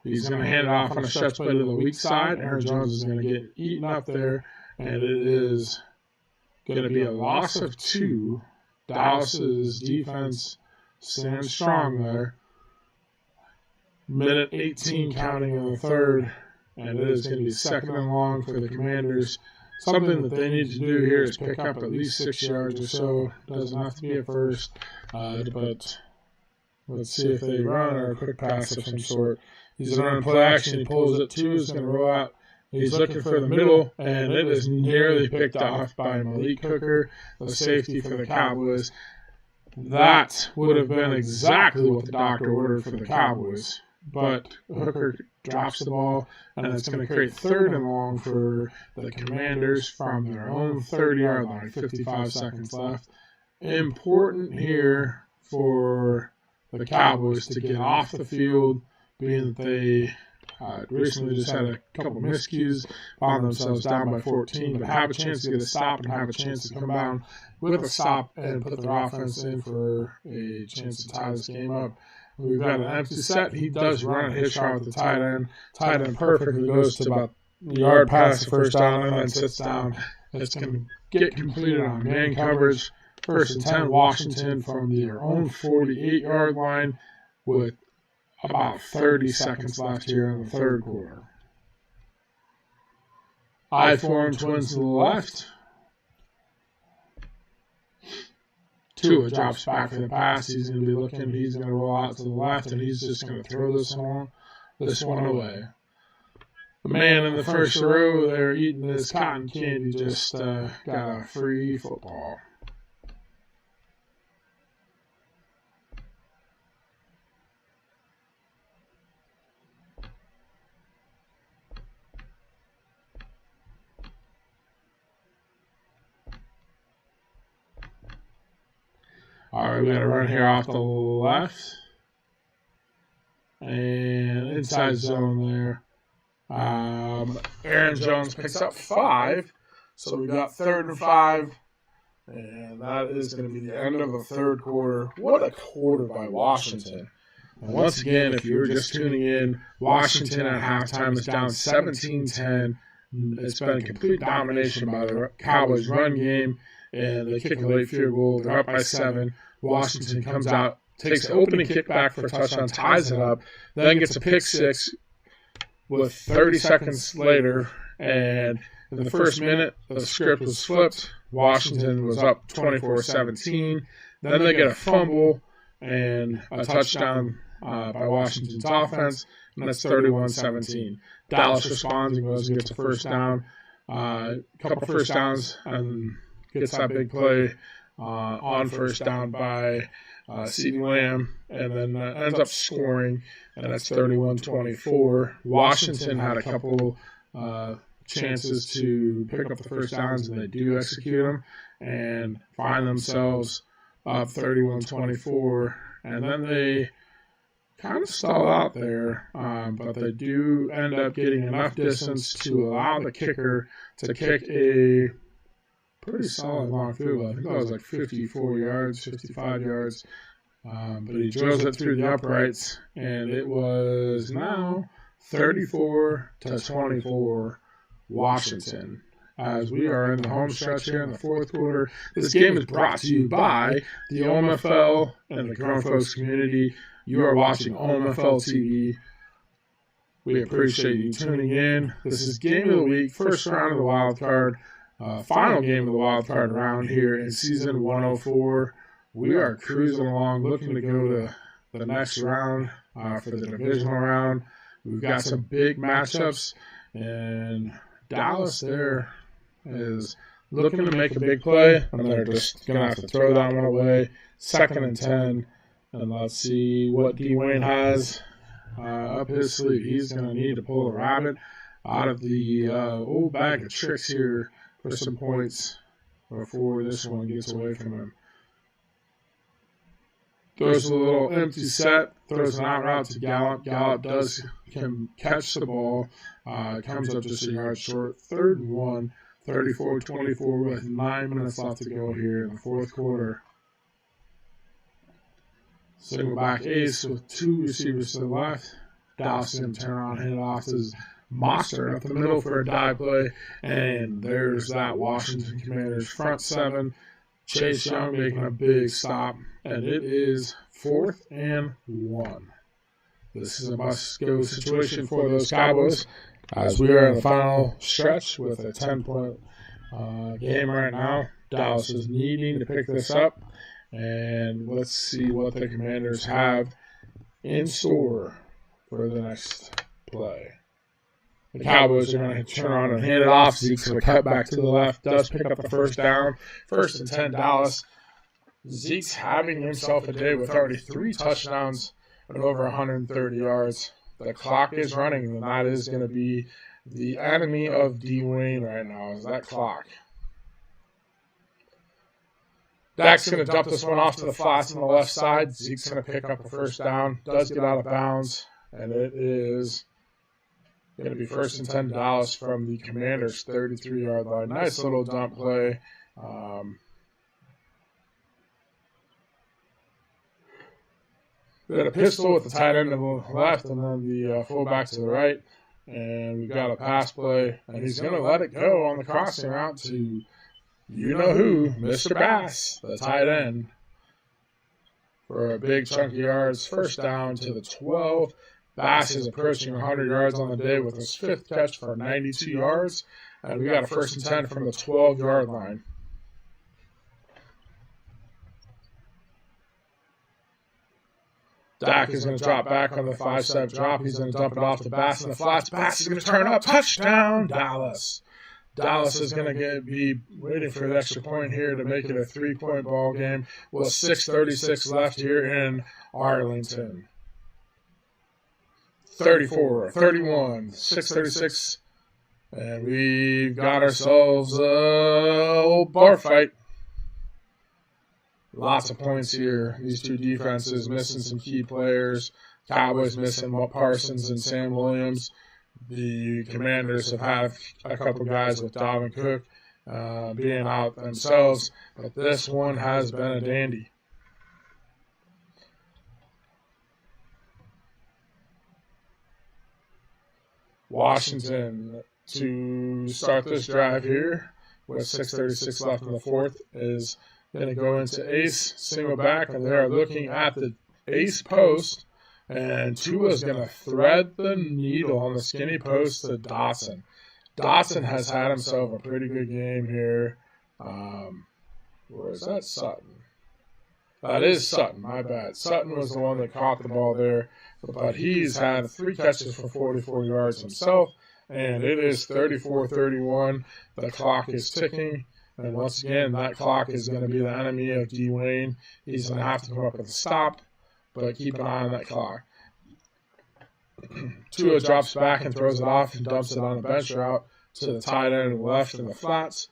he's going to hand it off on a stretch play to the weak side. Aaron Jones is going to get eaten up there, and it is going to be a loss of 2. Dallas's defense stands strong there. Minute 18 counting in the third, and it is going to be 2nd and long for the Commanders. Something that they need to do here is pick up at least 6 yards or so. Doesn't have to be a first, but let's see if they run or a quick pass of some sort. He's running play action. He pulls it. 2 is going to roll out. He's looking for the middle, and it is nearly picked off by Malik Hooker, the safety for the Cowboys. That would have been exactly what the doctor ordered for the Cowboys. but Hooker drops the ball, and it's going to create 3rd and long for the Commanders from their own 30-yard line, 55 seconds left. Important here for the Cowboys to get off the field, being that they recently just had a couple miscues, found themselves down by 14, but have a chance to get a stop and have a chance to come down with a stop and put their offense in for a chance to tie this game up. We've got an empty set. He does run a hitch route with the tight end. Tight end perfectly goes to about a yard past the first down and then sits down. It's going to get completed on man coverage. 1st and 10, Washington from their own 48-yard line with about 30 seconds left here in the 3rd quarter. I-form twins to the left. Tua drops back for the pass. He's going to be looking. He's going to roll out to the left, and he's just going to throw this one away. The man in the first row there eating his cotton candy just got a free football. All right, we got to run here off the left. And inside zone there. Aaron Jones picks up 5. So we got 3rd and 5. And that is going to be the end of the 3rd quarter. What a quarter by Washington. And once again, if you were just tuning in, Washington at halftime is down 17-10. It's been a complete domination by the Cowboys' run game. And they kick a late field goal. They're up by 7. Washington comes out, takes the opening kickback for a touchdown, ties it up, then gets a pick 6 with 30 seconds later. And in the first minute, the script was flipped. Washington was up 24-17. Then they get a fumble and a touchdown by Washington's offense, and that's 31-17. Dallas responds and goes and gets a first down. A couple first downs and gets that big play on first down by CeeDee Lamb, and then ends up scoring, and that's 31-24. Washington had a couple chances to pick up the first downs, and they do execute them and find themselves up 31-24. And then they kind of stall out there, but they do end up getting enough distance to allow the kicker to kick a pretty solid long field goal. I think that was like 54 yards, 55 yards. But he drills it through the uprights, and it was now 34-24 Washington. As we are in the home stretch here in the 4th quarter, this game is brought to you by the OMFL and the Grown Folks community. You are watching OMFL TV. We appreciate you tuning in. This is Game of the Week, first round of the Wildcard. Final game of the Wildcard round here in Season 104. We are cruising along, looking to go to the next round for the divisional round. We've got some big matchups, and Dallas there is looking to make a big play, and they're just going to have to throw that one away. 2nd and 10, and let's see what Dwayne has up his sleeve. He's going to need to pull a rabbit out of the old bag of tricks here for some points before this one gets away from him. Throws a little empty set, throws an out route to Gallup. Gallup can catch the ball, comes up just a yard short. 3rd and 1, 34-24 with 9 minutes left to go here in the 4th quarter. Single back ace with 2 receivers to the left. Dallas is going to turn around, hand it off to Monster up the middle for a dive play. And there's that Washington Commanders front 7. Chase Young making a big stop, and it is 4th and 1. This is a must-go situation for those Cowboys, as we are in the final stretch with a 10-point game right now. Dallas is needing to pick this up, and let's see what the Commanders have in store for the next play. The Cowboys are going to turn around and hand it off. Zeke's going to cut back to the left. Does pick up the first down. 1st and 10, Dallas. Zeke's having himself a day with already 3 touchdowns and over 130 yards. The clock is running, and that is going to be the enemy of Dwayne right now, is that clock. Dak's going to dump this one off to the flats on the left side. Zeke's going to pick up a first down. Does get out of bounds, and it is going to be 1st and 10 Dallas from the Commanders' 33-yard line. Nice little dump play. We got a pistol with the tight end to the left and then the fullback to the right. And we've got a pass play, and he's going to let it go on the crossing route to you-know-who, Mr. Bass, the tight end, for a big chunk of yards. First down to the 12. Bass is approaching 100 yards on the day with his 5th catch for 92 yards. And we got a 1st and 10 from the 12-yard line. Dak is going to drop back on the 5-step drop. He's going to dump it off to Bass in the flats. Bass is going to turn up. Touchdown, Dallas. Dallas is going to be waiting for the extra point here to make it a 3-point ball game with 6:36 left here in Arlington. 34, 31, 6:36. And we've got ourselves a bar fight. Lots of points here. These two defenses missing some key players. Cowboys missing Parsons and Sam Williams. The Commanders have had a couple guys with Dalvin Cook being out themselves. But this one has been a dandy. Washington to start this drive here with 6:36 left in the 4th is going to go into ace, single back, and they are looking at the ace post, and Tua's going to thread the needle on the skinny post to Dotson. Dotson has had himself a pretty good game here. Where is that? Sutton. That is Sutton, my bad. Sutton was the one that caught the ball there, but he's had 3 catches for 44 yards himself, and it is 34-31. The clock is ticking. And once again, that clock is going to be the enemy of Dwayne. He's going to have to come up with a stop, but keep an eye on that clock. Tua drops back and throws it off and dumps it on a bench route to the tight end and left in the flats.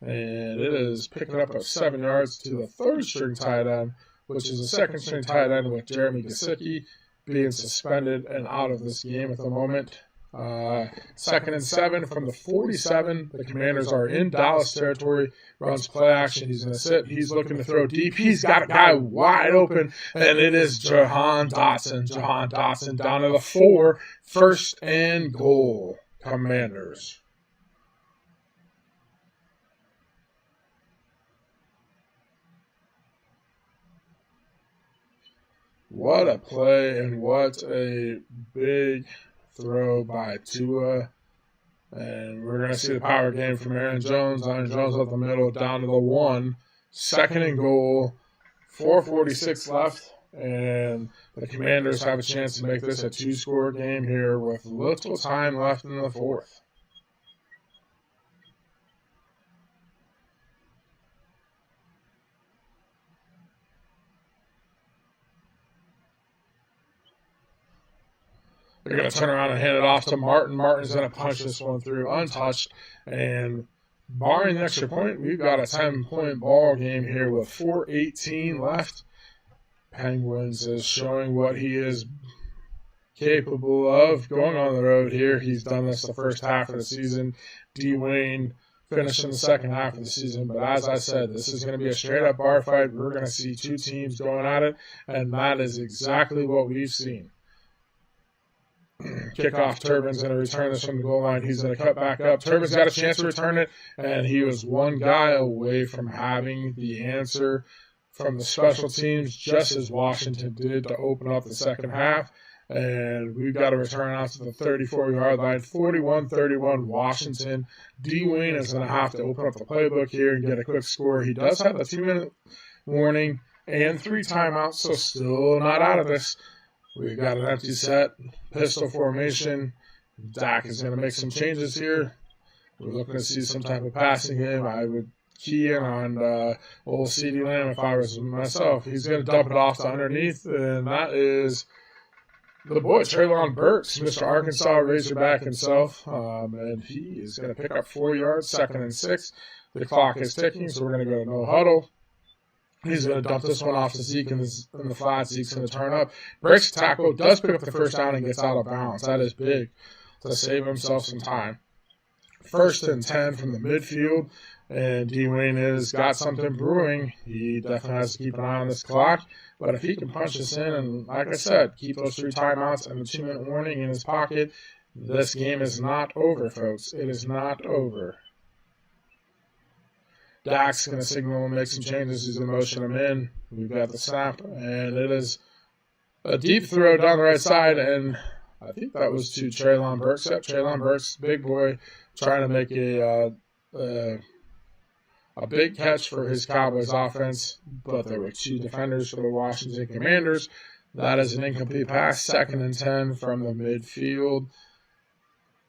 And it is picking up 7 yards to the 3rd-string tight end, which is a 2nd-string tight end with Jeremy Gesicki being suspended and out of this game at the moment. 2nd and 7 from the 47. The Commanders are in Dallas territory. Runs play action. He's going to sit. He's looking to throw deep. He's got a guy wide open, and it is Jahan Dotson. Jahan Dotson down to the 4. 1st and goal. Commanders. What a play and what a big throw by Tua. And we're going to see the power game from Aaron Jones. Aaron Jones up the middle, down to the 1. 2nd and goal. 4:46 left. And the Commanders have a chance to make this a 2-score game here with little time left in the 4th. They're going to turn around and hand it off to Martin. Martin's going to punch this one through untouched. And barring the extra point, we've got a 10-point ball game here with 4:18 left. Penguins is showing what he is capable of going on the road here. He's done this the first half of the season. Dwayne finishing the second half of the season. But as I said, this is going to be a straight-up bar fight. We're going to see 2 teams going at it, and that is exactly what we've seen. Kickoff, Turbin's going to return this from the goal line. He's going to cut back up. Turbin's got a chance to return it, and he was one guy away from having the answer from the special teams, just as Washington did to open up the second half. And we've got to return out to the 34-yard line, 41-31 Washington. Dwayne is going to have to open up the playbook here and get a quick score. He does have a 2-minute warning and 3 timeouts, so still not out of this. We've got an empty set, pistol formation. Dak is going to make some changes here. We're looking to see some type of passing game. I would key in on old CeeDee Lamb if I was myself. He's going to dump it off to underneath, and that is the boy, Treylon Burks, Mr. Arkansas Razorback himself, and he is going to pick up 4 yards, 2nd and 6. The clock is ticking, so we're going to go no huddle. He's going to dump this one off to Zeke in the flat. Zeke's going to turn up. Breaks the tackle, does pick up the first down, and gets out of bounds. That is big to save himself some time. 1st and 10 from the midfield, and Dwayne has got something brewing. He definitely has to keep an eye on this clock, but if he can punch this in and, like I said, keep those 3 timeouts and the 2-minute warning in his pocket, this game is not over, folks. It is not over. Dak's going to signal and make some changes. He's going to motion him in. We've got the snap, and it is a deep throw down the right side, and I think that was to Treylon Burks. Yep, Treylon Burks, big boy, trying to make a big catch for his Cowboys offense, but there were 2 defenders for the Washington Commanders. That is an incomplete pass, 2nd and 10 from the midfield.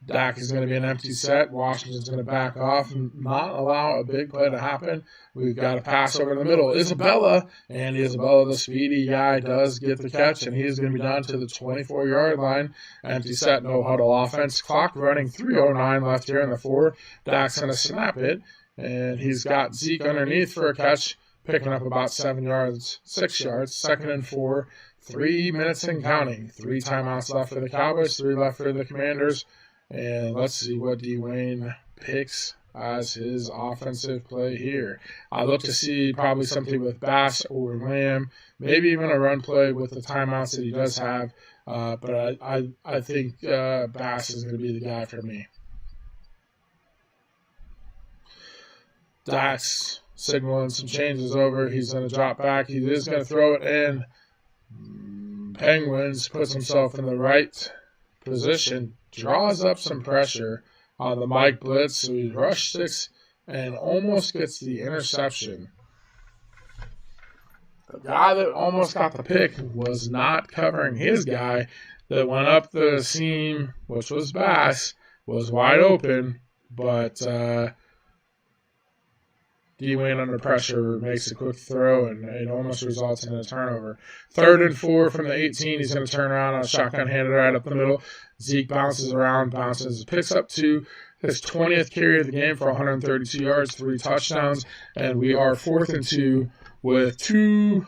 Dak is going to be an empty set. Washington's going to back off and not allow a big play to happen. We've got a pass over the middle. Isabella, and Isabella, the speedy guy, does get the catch, and he's going to be down to the 24-yard line. Empty set, no huddle offense. Clock running, 3:09 left here in the 4th. Dak's going to snap it, and he's got Zeke underneath for a catch, picking up about 6 yards. 2nd and 4, 3 minutes and counting. 3 timeouts left for the Cowboys, 3 left for the Commanders. And let's see what Dwayne picks as his offensive play here. I look to see probably something with Bass or Lamb, maybe even a run play with the timeouts that he does have. But I think Bass is going to be the guy for me. Dak's signaling some changes over. He's going to drop back. He is going to throw it in. Penguins puts himself in the right position, draws up some pressure on the Mike blitz, so he rush 6 and almost gets the interception. The guy that almost got the pick was not covering his guy that went up the seam, which was Bass, was wide open, but Dwayne under pressure makes a quick throw, and it almost results in a turnover. 3rd and 4 from the 18. He's going to turn around on a shotgun handed right up the middle. Zeke bounces around, picks up 2. His 20th carry of the game for 132 yards, 3 touchdowns, and we are 4th and 2 with 2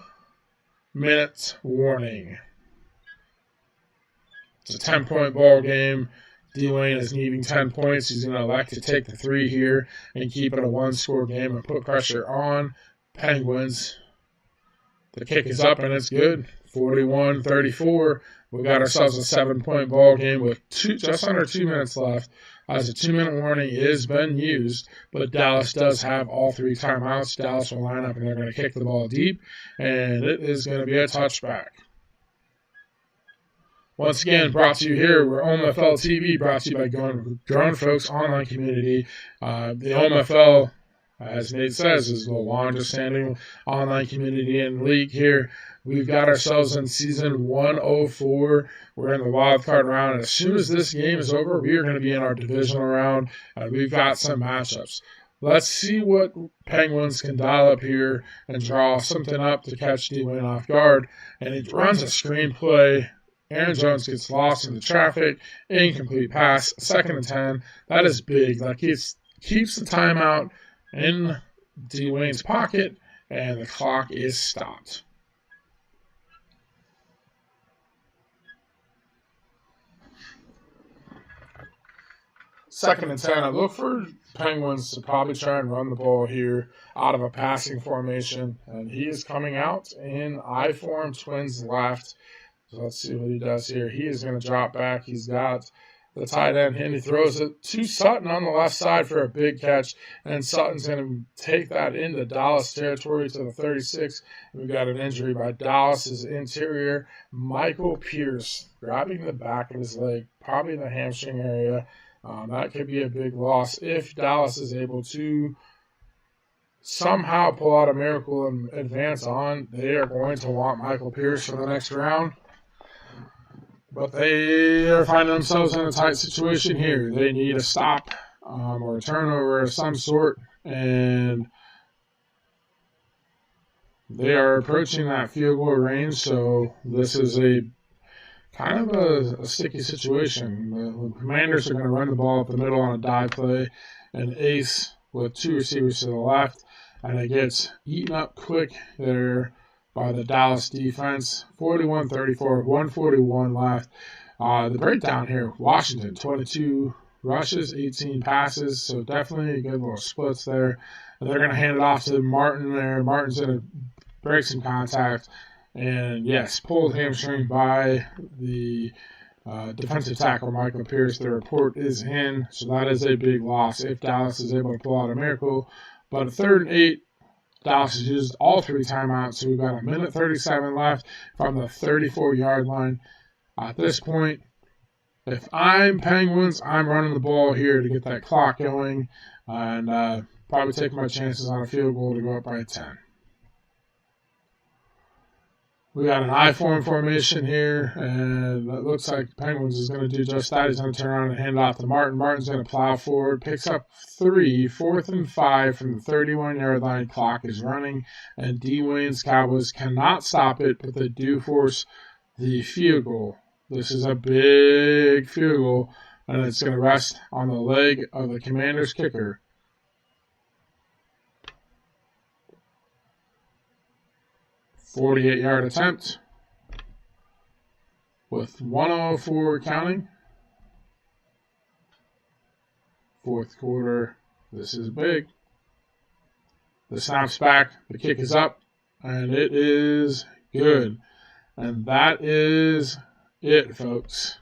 minutes warning. It's a 10-point ball game. Dwayne is needing 10 points. He's going to elect to take the 3 here and keep it a 1-score game and put pressure on Penguins. The kick is up, and it's good. 41-34. We got ourselves a 7-point ball game with just under 2 minutes left, as a 2-minute warning has been used, but Dallas does have all 3 timeouts. Dallas will line up, and they're going to kick the ball deep, and it is going to be a touchback. Once again, brought to you here, we're OMFL TV, brought to you by Grown Folks Online Community. The OMFL, as Nate says, is the longest-standing online community and league here. We've got ourselves in season 104. We're in the Wildcard round, and as soon as this game is over, we are going to be in our divisional round, and we've got some matchups. Let's see what Penguins can dial up here and draw something up to catch Dwayne off guard, and he runs a screenplay. Aaron Jones gets lost in the traffic. Incomplete pass. 2nd and 10. That is big. That keeps the timeout in Dwayne's pocket, and the clock is stopped. Second and 10. I look for Penguins to probably try and run the ball here out of a passing formation, and he is coming out in I form, twins left. So let's see what he does here. He is going to drop back. He's got the tight end, and he throws it to Sutton on the left side for a big catch, and Sutton's going to take that into Dallas territory to the 36. We've got an injury by Dallas's interior, Michael Pierce, grabbing the back of his leg, probably in the hamstring area. That could be a big loss if Dallas is able to somehow pull out a miracle and advance on. They are going to want Michael Pierce for the next round. But they are finding themselves in a tight situation here. They need a stop or a turnover of some sort, and they are approaching that field goal range, so this is a kind of a sticky situation. The Commanders are going to run the ball up the middle on a dive play, an ace with 2 receivers to the left, and it gets eaten up quick there by the Dallas defense. 41-34, 141 left. The breakdown here, Washington, 22 rushes, 18 passes, so definitely a good little splits there. And they're going to hand it off to Martin there. Martin's going to break some contact. And, yes, pulled hamstring by the defensive tackle, Michael Pierce. The report is in, so that is a big loss if Dallas is able to pull out a miracle. But a 3rd and 8, Dallas has used all 3 timeouts, so we've got a minute 37 left from the 34-yard line. At this point, if I'm Penguins, I'm running the ball here to get that clock going and probably take my chances on a field goal to go up by 10. We got an I-form formation here, and it looks like Penguins is going to do just that. He's going to turn around and hand it off to Martin. Martin's going to plow forward, picks up 3, 4th and 5 from the 31-yard line. Clock is running, and Dwayne's Cowboys cannot stop it, but they do force the field goal. This is a big field goal, and it's going to rest on the leg of the Commanders' kicker. .48-yard attempt with 1:04 counting. 4th quarter. This is big. The snap's back. The kick is up, and it is good. And that is it, folks.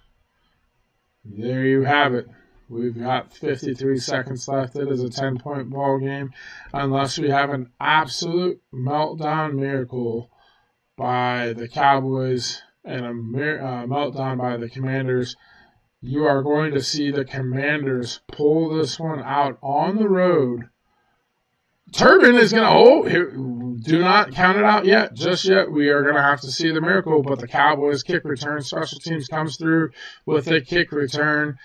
There you have it. We've got 53 seconds left. It is a 10-point ball game. Unless we have an absolute meltdown miracle by the Cowboys and a meltdown by the Commanders, you are going to see the Commanders pull this one out on the road. Turbin is going to, do not count it out yet, just yet. We are going to have to see the miracle, but the Cowboys kick return, special teams comes through with a kick return.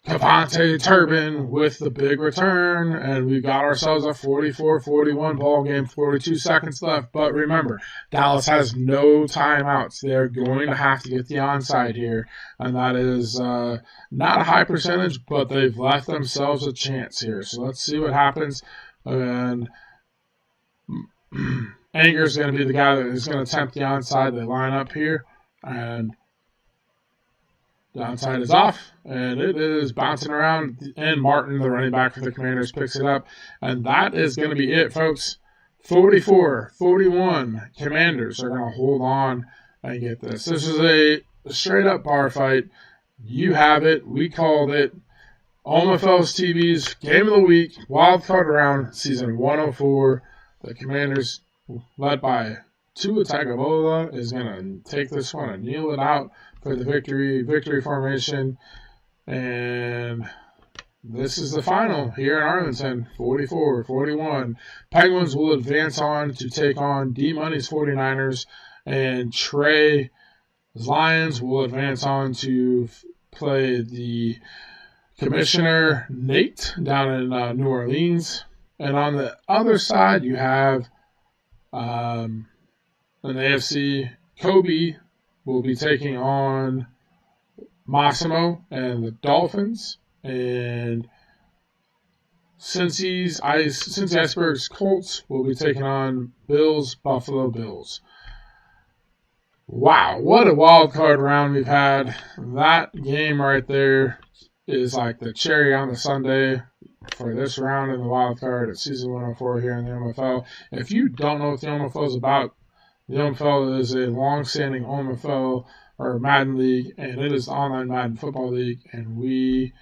Cavante Turbin with the big return, and we got ourselves a 44-41 ball game, 42 seconds left. But remember, Dallas has no timeouts. They're going to have to get the onside here, and that is not a high percentage, but they've left themselves a chance here. So let's see what happens. And Anger's going to be the guy that is going to attempt the onside. They line up here, and the onside is off, and it is bouncing around, and Martin, the running back for the Commanders, picks it up, and that is going to be it, folks. 44-41, Commanders are going to hold on and get this. This is a straight-up bar fight. You have it. We called it. OMFL's TV's Game of the Week, Wildcard Round, Season 104. The Commanders, led by Tua Tagovailoa, is going to take this one and kneel it out for the victory formation. And this is the final here in Arlington, 44-41. Penguins will advance on to take on D-Money's 49ers, and Trey's Lions will advance on to play the Commissioner Nate down in New Orleans. And on the other side, you have an AFC, Kobe will be taking on Massimo and the Dolphins, and Cincy Iceberg's Colts will be taking on Buffalo Bills. Wow, what a wild card round we've had. That game right there is like the cherry on the sundae for this round in the wild card at Season 104 here in the OMFL. If you don't know what the OMFL is about, the OMFL is a long-standing OMFL or Madden League, and it is the online Madden Football League, and we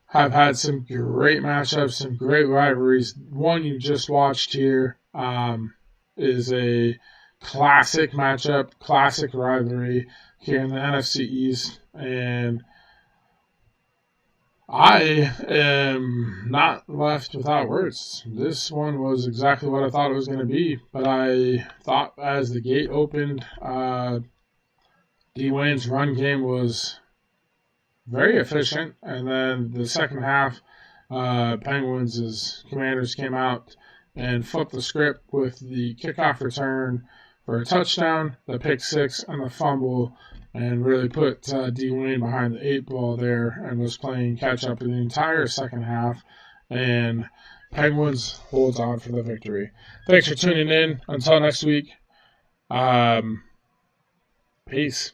have had some great matchups, some great rivalries. One you just watched here is a classic matchup, classic rivalry here in the NFC East, and I am not left without words. This one was exactly what I thought it was going to be, but I thought as the gate opened, D-Wayne's run game was very efficient, and then the second half, Commanders came out and flipped the script with the kickoff return for a touchdown, the pick six, and the fumble and really put Dwayne behind the 8 ball there and was playing catch up in the entire second half. And Penguins holds on for the victory. Thanks for tuning in. Until next week, peace.